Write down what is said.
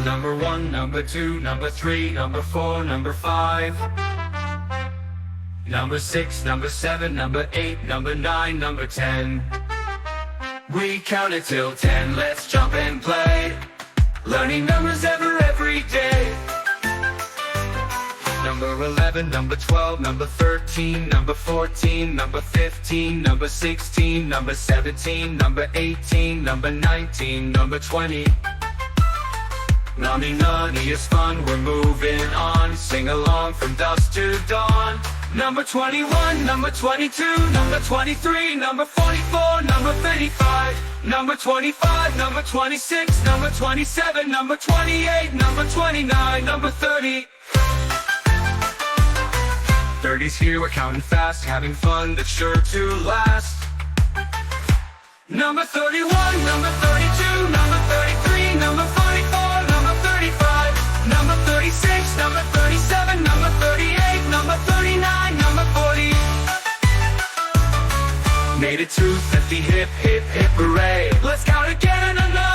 Number 1, number 2, number 3, number 4, number 5. Number 6, number 7, number 8, number 9, number 10. We counted till 10, let's jump and play. Learning numbers every day. Number 11, number 12, number 13, number 14, number 15, number 16, number 17, number 18, number 19, number 20. Naughty naughty is fun, we're moving on. Sing along from dusk to dawn. Number 21, number 22, number 23, number 44, number 35. Number 25, number 26, number 27, number 28, number 29, number 30. 30's here, we're counting fast, having fun that's sure to last. Number 31, number 32, number 33, number 44, number 35. Number 36, number 37, number 38, number 39, number 40. Made it to 50, hip, hip, hip, hooray. Let's count again another.